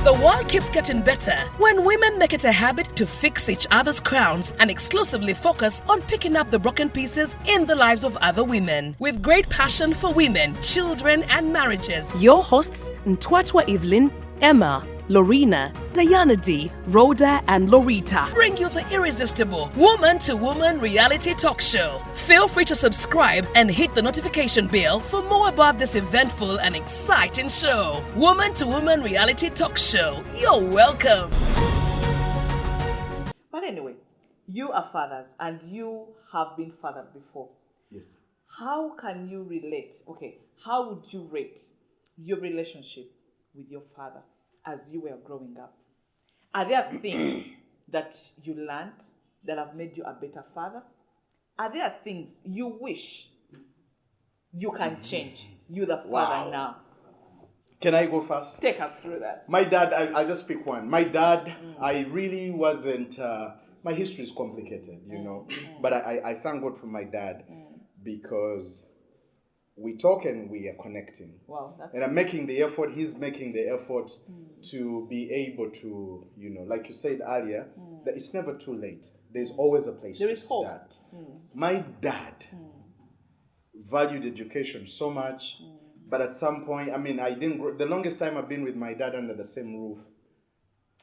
The world keeps getting better when women make it a habit to fix each other's crowns and exclusively focus on picking up the broken pieces in the lives of other women. With great passion for women, children, and marriages, your hosts, Ntwatwa Evelyn, Emma, Lorena, Diana D, Rhoda, and Lorita bring you the irresistible Woman to Woman reality talk show. Feel free to subscribe and hit the notification bell for more about this eventful and exciting show. Woman to Woman reality talk show. You're welcome. But anyway, you are fathers and you have been fathered before. Yes. How can you relate? Okay, how would you rate your relationship with your father as you were growing up? Are there things that you learned that have made you a better father? Are there things you wish you can change? You, the father, now. Can I go first? Take us through that. My dad, I'll just pick one. My dad, I really wasn't, my history is complicated, you know, but I thank God for my dad because we talk and we are connecting. Wow, that's and I'm making the effort, he's making the effort to be able to, you know, like you said earlier, that it's never too late. There's always a place there to is hope. start. My dad valued education so much, but at some point, I mean, I didn't, the longest time I've been with my dad under the same roof,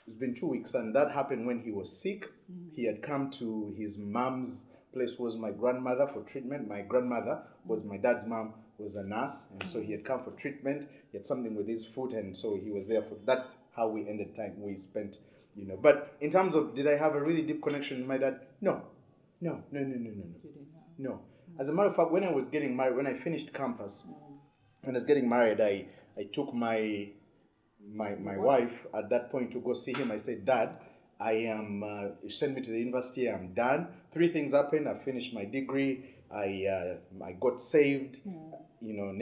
it's been 2 weeks, and that happened when he was sick. He had come to his mom's place, was my grandmother for treatment. My grandmother was my dad's mom, was a nurse, and so he had come for treatment. He had something with his foot, and so he was there for, that's how we ended time, we spent, you know. But in terms of, did I have a really deep connection with my dad? No. As a matter of fact, when I was getting married, when I finished campus, when I was getting married, I took my wife at that point to go see him. I said, Dad, I am, send me to the university, I'm done. 3 things happened. I finished my degree. I got saved. You know,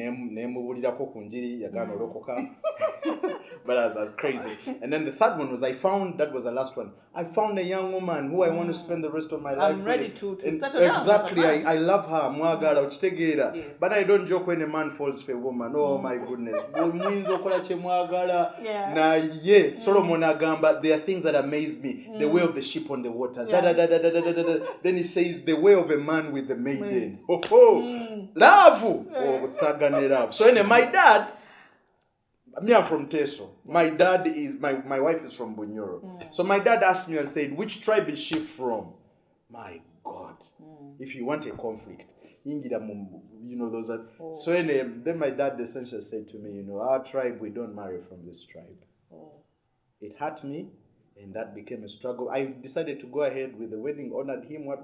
but I was crazy. And then the third one was that was the last one. I found a young woman who I want to spend the rest of my life I'm ready with. to settle down. Exactly. I love her. Mwagala, uchitegeera. Yes. But I don't joke when a man falls for a woman. Oh my goodness. Yeah. Na ye, Solomon agamba, there are things that amaze me. The way of the ship on the waters. Yeah. Then he says, the way of a man with the maiden. Love. Oh, sagane love. So anyway, my dad, me, I'm from Teso. My dad is, my wife is from Bunyoro. So my dad asked me and said, which tribe is she from? My God. If you want a conflict, you know, those are. So anyway, then my dad essentially said to me, you know, our tribe, we don't marry from this tribe. It hurt me, and that became a struggle. I decided to go ahead with the wedding, honored him, what.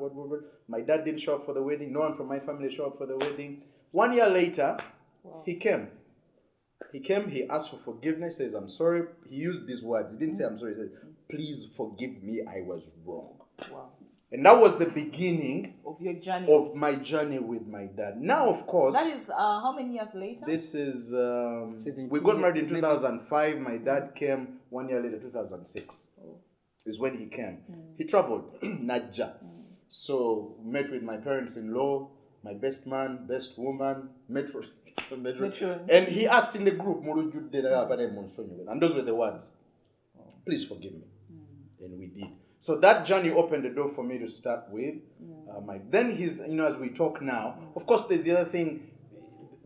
My dad didn't show up for the wedding. No one from my family showed up for the wedding. 1 year later, he came. He asked for forgiveness, says, I'm sorry. He used these words. He didn't say, I'm sorry. He said, please forgive me, I was wrong. Wow. And that was the beginning of your journey. Of my journey with my dad. Now, of course. That is how many years later? This is, we got married in 2005. My dad came 1 year later, 2006. Is when he came. He traveled, Naja. So, met with my parents-in-law, my best man, best woman, Metro. And he asked in the group, and those were the words. Please forgive me. And we did. So that journey opened the door for me to start with. Then he's, you know, as we talk now, of course there's the other thing,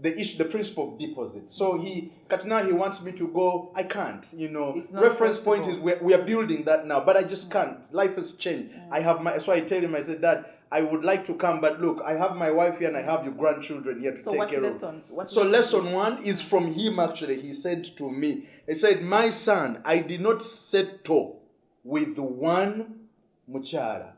the issue, the principle of deposit. So Katina, he wants me to go, I can't, you know. Reference point is we are building that now, but I just can't. Life has changed. So I tell him, I said, Dad, I would like to come, but look, I have my wife here and I have your grandchildren here to take care of. So lesson 1 is from him actually. He said to me, he said, my son, I did not settle with one muchara.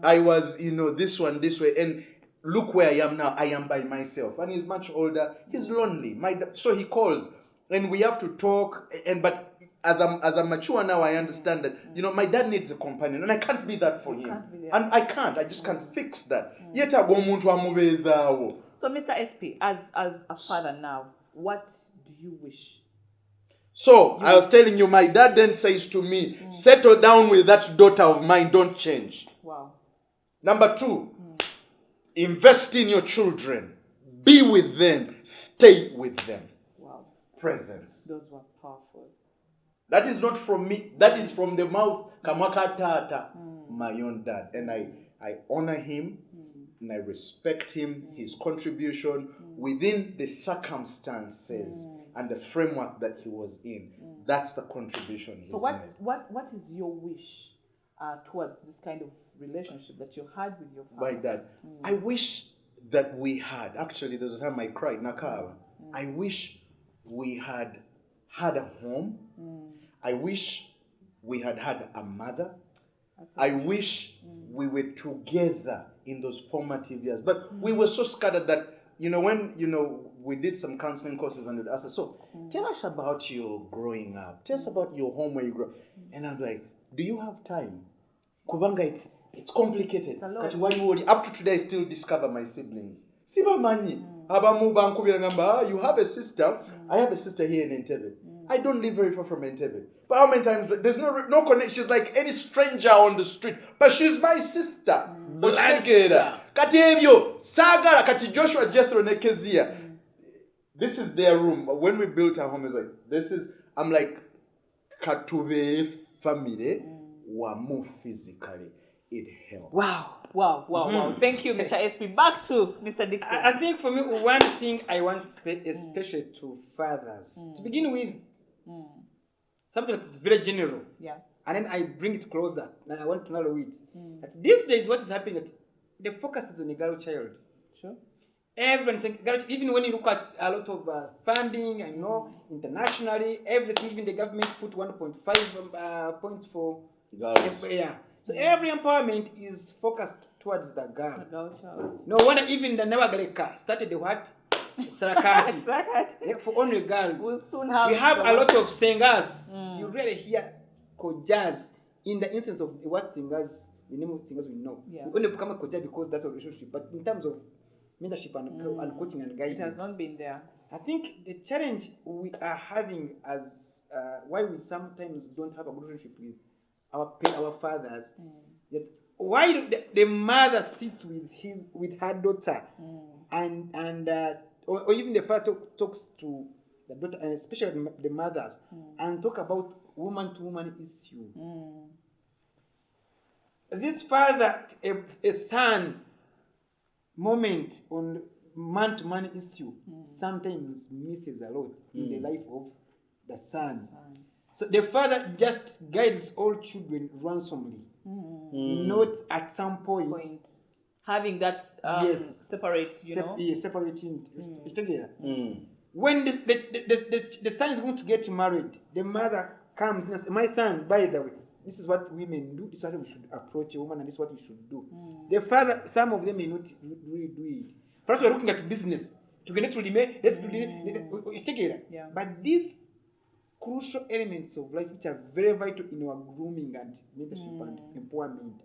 I was, you know, this one, this way, and look where I am now. I am by myself. And he's much older. He's lonely. So he calls, and we have to talk, but as I'm mature now, I understand that, you know, my dad needs a companion, and I can't be that for him. And I just can't fix that. So, Mr. SP, as a father now, what do you wish? So, I was telling you, my dad then says to me, settle down with that daughter of mine, don't change. Wow. Number 2, invest in your children. Be with them. Stay with them. Wow. Presence. Those were powerful. That is not from me. That is from the mouth. Kamaka tata, my own dad. And I honor him and I respect him, his contribution within the circumstances and the framework that he was in. That's the contribution. So what is your wish towards this kind of relationship that you had with your father? By that, I wish that we had, actually there's a time I cried, Nakawa. I wish we had a home. I wish we had a mother. I wish we were together in those formative years. But we were so scattered that, when, we did some counseling courses and they'd ask us, so tell us about your growing up. Tell us about your home where you grew up. And I'm like, do you have time? Kubanga, it's complicated. It's a lot. Up to today, I still discover my siblings. Siba mani. You have a sister. I have a sister here in Entebbe. I don't live very far from Entebbe. But how many times? There's no connection. She's like any stranger on the street. But she's my sister. Blood sister. Kati ebyo, sagala kati Joshua, Jethro, Nekezia. This is their room. When we built our home, it's like, I'm like, Katube family, wamu physically. It helps. Wow. Thank you, Mr. SP. Back to Mr. Dixon. I think for me, one thing I want to say, especially to fathers, to begin with, something that is very general. Yeah. And then I bring it closer, and I want to narrow it. That these days, what is happening, the focus is on the girl child. Sure. Everyone saying, even when you look at a lot of funding, I know, internationally, everything, even the government put 1.5 points for girls. Yeah. So every empowerment is focused towards the girl. The girl child. No wonder even the Newagareka started the what? Sarakati. Sarakati. For only girls. We'll soon have. We have a lot of singers. You really hear Kojas in the instance of what singers, the name of singers we know. Yeah. We only become a Koja because that's a relationship. But in terms of mentorship and coaching and guidance, it has not been there. I think the challenge we are having as why we sometimes don't have a good relationship with our fathers, that why the mother sits with her daughter and or even the father talks to the daughter, and especially the mothers, and talk about woman to woman issue. This father a son moment on man to man issue sometimes misses a lot in the life of the son. So the father just guides all children ransomly, not at some point having that separate, separating together. When the son is going to get married, the mother comes and says, "My son, by the way, this is what women do. This is how we should approach a woman, and this is what we should do." The father, some of them may not really do it. First, we're looking at business. To get to remain, let's do it together. Yeah. But these crucial elements of life, which are very vital in our grooming and mentorship and empowerment,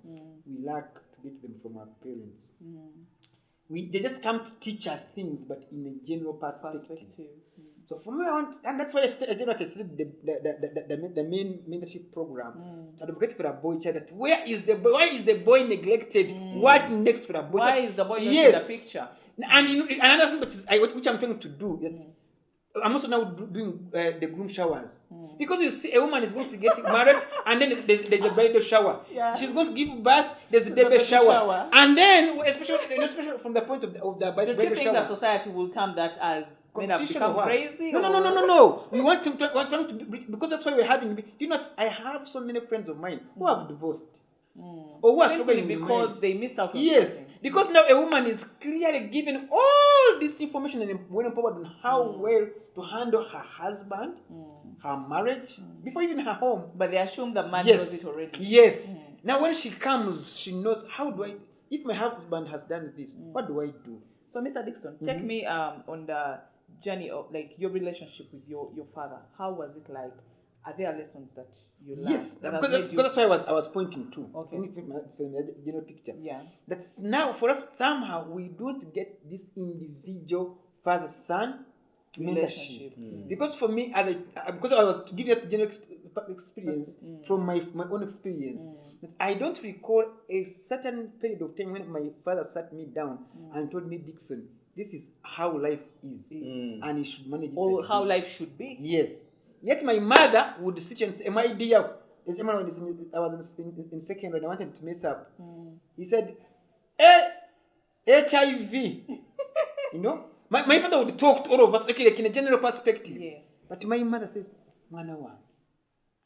we lack to get them from our parents. They just come to teach us things, but in a general perspective. So for me, and that's why I started the main mentorship program to advocate for a boy child. That why is the boy neglected? What next for a boy child? Why is the boy not in the picture? And another thing which I'm trying to do, I'm also now doing the groom showers. Because you see, a woman is going to get married, and then there's a bridal shower. Yeah. She's going to give birth, there's a baby shower. And then, especially from the point of the bridal shower. Do you think that society will term that as men have become crazy? No. We want to because that's why we're having. Do you know? I have so many friends of mine who have divorced. Or who are struggling because they missed out on something. Because now a woman is clearly given all this information and when empowered on how well to handle her husband, her marriage, before even her home. But they assume the man knows it already. Yes. Now when she comes, she knows if my husband has done this, what do I do? So Mr. Dixon, take me on the journey of like your relationship with your father. How was it like? Are there lessons that you learned? Yes, because that's why I was pointing to. Okay. From the general picture. Yeah. That's now for us somehow we don't get this individual father-son mentorship. Because for me, because I was to give you a general experience from my own experience, that I don't recall a certain period of time when my father sat me down and told me, Dixon, this is how life is, and you should manage it. Or how life should be. Yes. Yet my mother would sit and say, my dear, I was in second and I wanted to mess up. He said, HIV. You know? My father would talk to all of us, like in a general perspective. Yes. But my mother says, Manawa,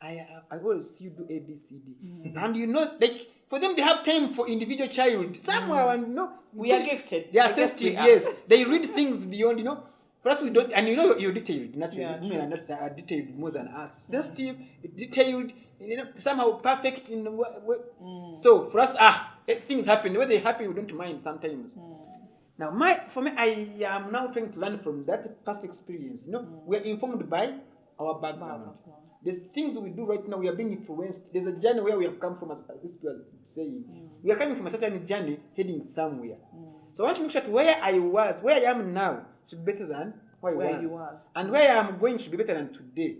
I always see you do A, B, C, D. And you know, like, for them, they have time for individual child. Somehow, and you know, We are gifted. they are I guess sensitive, we are. yes. They read things beyond, you know. For us, we don't, and you know, you're detailed. Naturally, Yeah, women are detailed more than us. Sensitive, detailed, you know, somehow perfect in. So for us, things happen. When they happen, we don't mind sometimes. Now, for me, I am now trying to learn from that past experience. You know, we are informed by our background. There's things we do right now. We are being influenced. There's a journey where we have come from. As this was saying, we are coming from a certain journey, heading somewhere. So I want to make sure that where I am now, should be better than where you was. And where I am going should be better than today.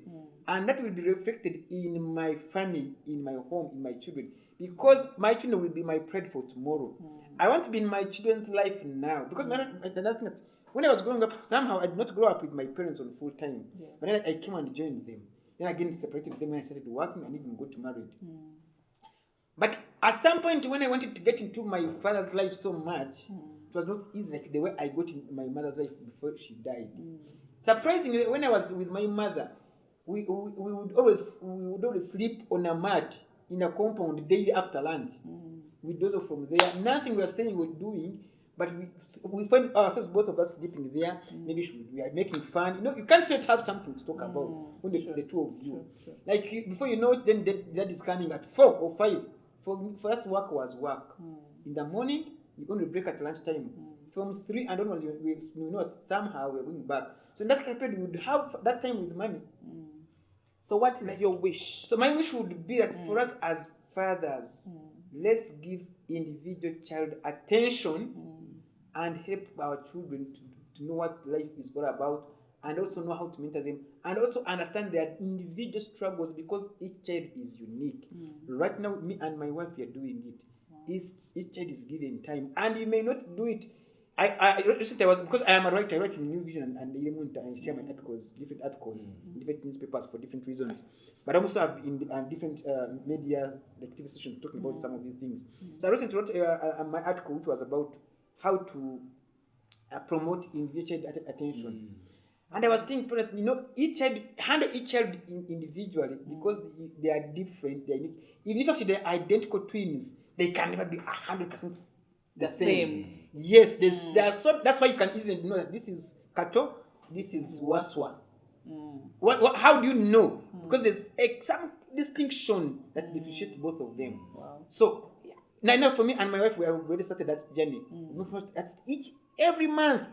And that will be reflected in my family, in my home, in my children. Because my children will be my pride for tomorrow. I want to be in my children's life now. Because when I was growing up, somehow I did not grow up with my parents on full time. Yes. But then I came and joined them. Then again separated them when I started working and even got married. But at some point when I wanted to get into my father's life so much, it was not easy like the way I got in my mother's life before she died. Surprisingly, when I was with my mother, we would always sleep on a mat in a compound daily after lunch. We doze from there. Nothing we were saying we were doing, but we find ourselves, both of us, sleeping there. Maybe we are making fun. You know, you can't really have something to talk about when the two of you. Sure. Like before you know it, then dad is coming at 4 or 5. For us, work was work. In the morning, we only break at lunchtime. From 3 and onwards, we know somehow we're going back. So in that period, we would have that time with mommy. So what is your wish? So my wish would be that for us as fathers, let's give individual child attention and help our children to know what life is all about, and also know how to mentor them, and also understand their individual struggles, because each child is unique. Right now, me and my wife are doing it. Each child is given time, and you may not do it. Recently, because I am a writer, I write in New Vision and I share my articles, different articles, in different newspapers for different reasons. But I also have in different media, like TV stations, talking about some of these things. So I recently wrote my article, which was about how to promote individual child attention. And I was thinking, parents, you know, handle each child individually, because they are different, they are unique. Even if actually they're identical twins, they can never be 100% the same. Yes, that's why you can easily know that this is Kato, this is Waswa. How do you know? Because there's some distinction that differentiates both of them. Wow. So now for me and my wife, we have already started that journey. Every month,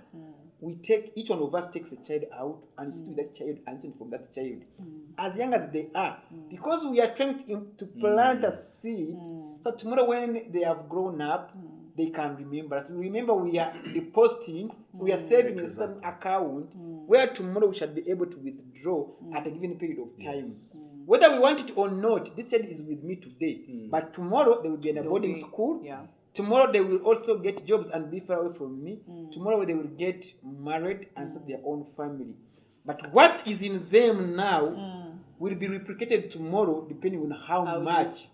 each one of us takes a child out and sit with that child and listen from that child, as young as they are, because we are trying to plant a seed. So tomorrow when they have grown up, they can remember us. Remember, we are depositing, so we are saving in a certain account where tomorrow we shall be able to withdraw at a given period of time. Whether we want it or not, this child is with me today, but tomorrow they will be in a boarding school. Yeah. Tomorrow they will also get jobs and be far away from me. Tomorrow they will get married and start their own family. But what is in them now will be replicated tomorrow, depending on how much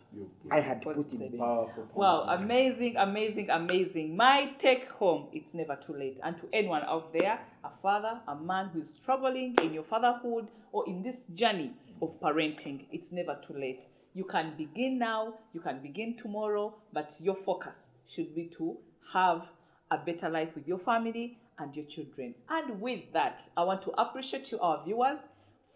I had put in them. Wow, amazing, amazing, amazing. My take home, it's never too late. And to anyone out there, a father, a man who is struggling in your fatherhood or in this journey of parenting, it's never too late. You can begin now, you can begin tomorrow, but your focus should be to have a better life with your family and your children. And with that, I want to appreciate you, our viewers,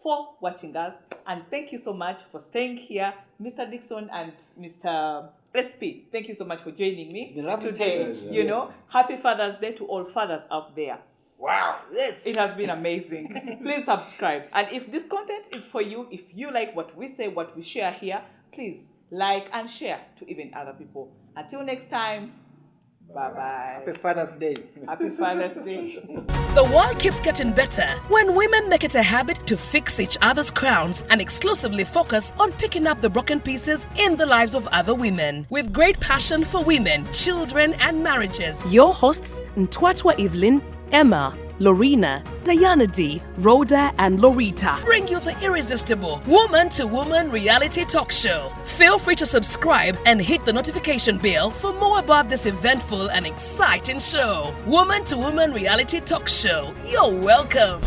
for watching us, and thank you so much for staying here, Mr. Dixon and Mr. SP. Thank you so much for joining me today. You know, happy Father's Day to all fathers out there. Wow, yes. It has been amazing. Please subscribe. And if this content is for you, if you like what we say, what we share here, please like and share to even other people. Until next time, bye-bye. Happy Father's Day. Happy Father's Day. The world keeps getting better when women make it a habit to fix each other's crowns and exclusively focus on picking up the broken pieces in the lives of other women. With great passion for women, children, and marriages. Your hosts, Ntwatwa Evelyn, Emma, Lorena, Diana D, Rhoda, and Lorita bring you the irresistible Woman to Woman reality talk show. Feel free to subscribe and hit the notification bell for more about this eventful and exciting show. Woman to Woman reality talk show. You're welcome.